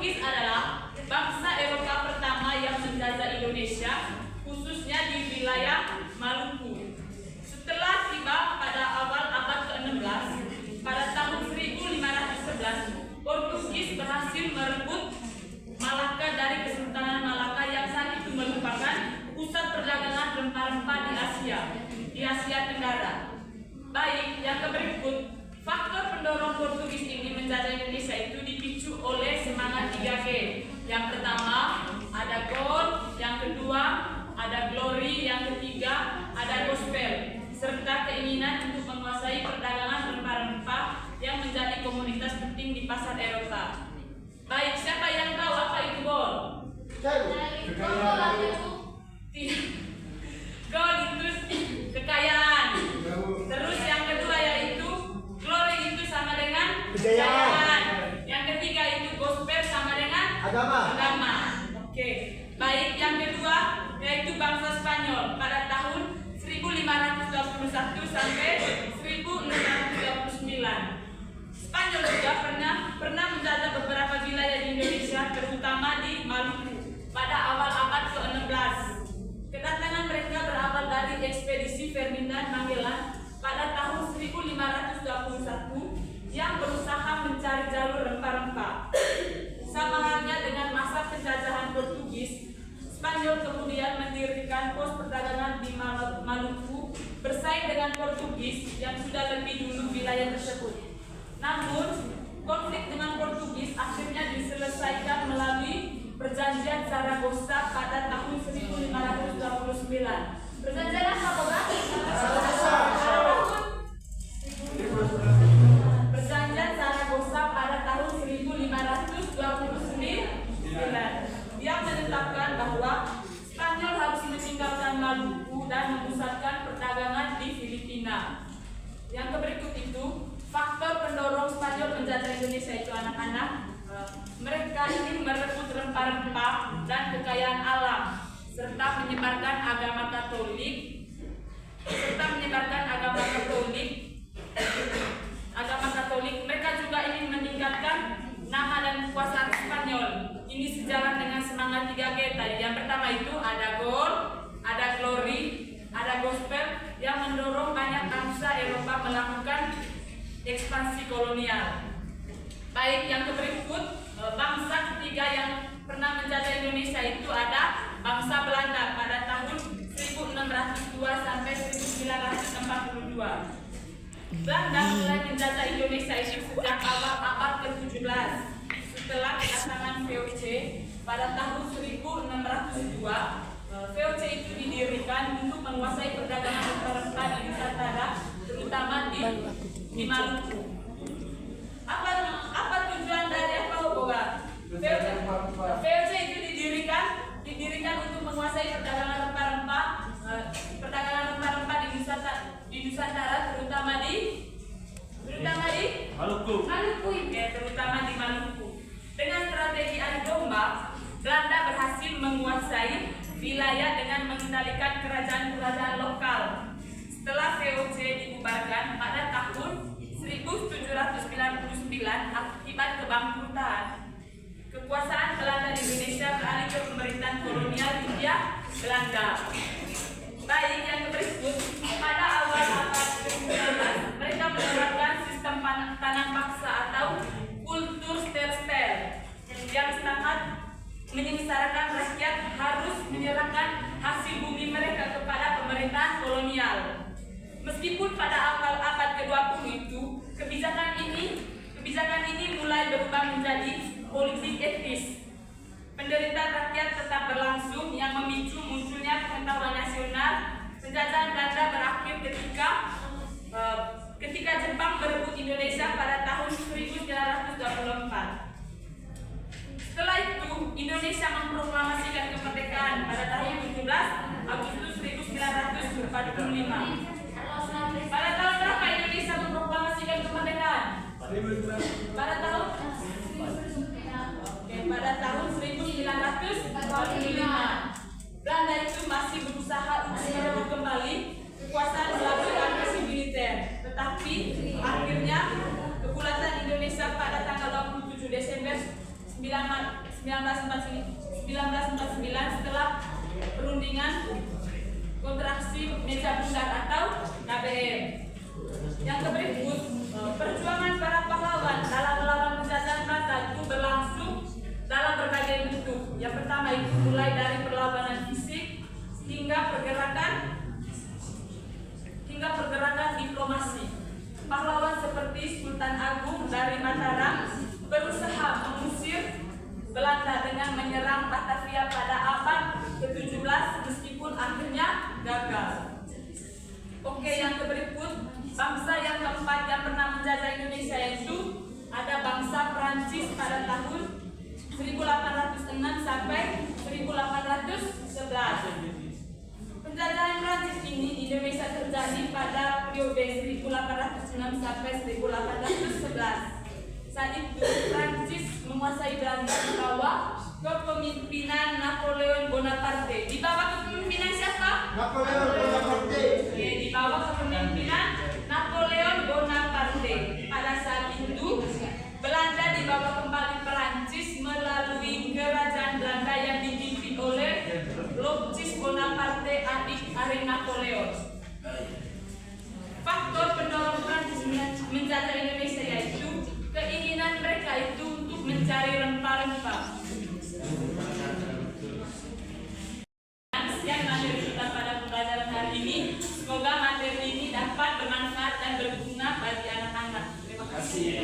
Portugis adalah bangsa Eropa pertama yang menjajah Indonesia, khususnya di wilayah Maluku. Setelah tiba pada awal abad ke-16, pada tahun 1511, Portugis berhasil merebut Malaka dari Kesultanan Malaka yang saat itu merupakan pusat perdagangan rempah-rempah di Asia Tenggara. Baik, yang berikut, faktor pendorong Portugis ini menjajah Indonesia itu dipicu oleh semangat 3G. Yang pertama, ada gold, yang kedua, ada glory, yang ketiga, ada gospel, serta keinginan untuk menguasai perdagangan rempah-rempah yang menjadi komoditas penting di pasar Eropa. Baik, siapa yang tahu apa itu gold? Gold itu kekayaan. Terus yang kedua yaitu glory, itu sama dengan kejayaan. Yang ketiga itu gospel sama dengan agama. Oke. Baik, yang kedua yaitu bangsa Spanyol pada tahun 1521 sampai 1629. Spanyol juga pernah menjajah beberapa wilayah di Indonesia, terutama di Maluku pada awal abad ke-16. Kedatangan mereka berawal dari ekspedisi Ferdinand Magellan pada tahun 1521 yang berusaha mencari jalur rempah-rempah. Sama halnya dengan masa penjajahan Portugis, Spanyol kemudian mendirikan pos perdagangan di Maluku bersaing dengan Portugis yang sudah lebih dulu wilayah tersebut. Namun, konflik dengan Portugis akhirnya diselesaikan melalui Perjanjian Zaragoza pada tahun 1529. Perjanjian apa, Boga? Perjanjian Zaragoza pada tahun 1529 yang menetapkan bahwa Spanyol harus meninggalkan Maluku dan memusatkan perdagangan di Filipina. Yang berikut itu, faktor pendorong Spanyol menjajah Indonesia itu anak-anak. Mereka ingin merebut rempah-rempah dan kekayaan alam, serta menyebarkan agama Katolik. Mereka juga ingin meningkatkan nama dan kekuasaan Spanyol. Ini sejalan dengan semangat 3G tadi. Yang pertama itu ada gold, ada glory, ada gospel yang mendorong banyak bangsa Eropa melakukan ekspansi kolonial. Baik, yang berikut, bangsa ketiga yang pernah menjajah Indonesia itu ada bangsa Belanda pada tahun 1602 sampai 1942. Belanda mulai menjajah Indonesia itu sejak awal abad ke-17 setelah kedatangan VOC pada tahun 1602. VOC itu didirikan untuk menguasai perdagangan rempah-rempah di Nusantara, terutama di Maluku. Apa tujuan dari apa, Boga? VOC itu didirikan untuk menguasai perdagangan rempah-rempah di Nusantara, terutama di Maluku. Ya, terutama di Maluku. Dengan strategi adu domba, Belanda berhasil menguasai wilayah dengan mengendalikan kerajaan-kerajaan lokal. Setelah VOC dibubarkan pada tahun 1799 akibat kebangkrutan, kekuasaan Belanda di Indonesia beralih ke pemerintahan kolonial Hindia Belanda. Baik, yang berikut, pada awal abad ke-19 mereka menerapkan sistem tanam paksa atau kultur stel-stel yang sangat menyengsarakan rakyat harus menyerahkan hasil bumi mereka kepada pemerintahan kolonial. Meskipun pada awal abad ke-20 itu kebijakan ini mulai berubah menjadi politik etis. Penderitaan rakyat tetap berlangsung yang memicu munculnya pengetahuan nasional. Penjajahan Belanda berakhir ketika Jepang berebut Indonesia pada tahun 1924. Setelah itu, Indonesia memproklamasikan kemerdekaan pada tahun 17 Agustus 1945. Pada tahun berapa Indonesia memproklamasikan kemerdekaan? Pada tahun 1945. Belanda itu masih berusaha untuk merebut kembali kekuasaan melalui agresi militer. Tetapi akhirnya kebulatan Indonesia pada tanggal 27 Desember 1945 1949 setelah perundingan kontraksi meja bundar atau KBM. Yang berikut, perjuangan para pahlawan dalam melawan penjajahan Belanda itu berlangsung dalam berbagai bentuk. Yang pertama itu mulai dari perlawanan fisik hingga pergerakan diplomasi. Pahlawan seperti Sultan Agung dari Mataram berusaha mengusir Belanda dengan menyerang Batavia pada abad ke-17 meskipun akhirnya gagal. Oke, yang berikut, bangsa yang keempat yang pernah menjajah Indonesia yaitu ada bangsa Prancis pada tahun 1806 sampai 1811. Penjajahan Prancis ini di Indonesia terjadi pada periode 1806 sampai 1811. Saat itu Prancis menguasai Belanda di bawah kepemimpinan Napoleon Bonaparte. Di bawah kepemimpinan siapa? Napoleon Bonaparte. Oke, di bawah kepemimpinan Napoleon Bonaparte. Pada saat itu Belanda dibawa kembali Prancis melalui kerajaan Belanda yang dipimpin oleh Louis Bonaparte, adik dari Napoleon. Faktor pendorong Prancis menjajah Indonesia yaitu keinginan mereka itu untuk mencari rempah-rempah. Sekian materi kita pada pembelajaran hari ini. Semoga materi ini dapat bermanfaat dan berguna bagi anak-anak. Terima kasih.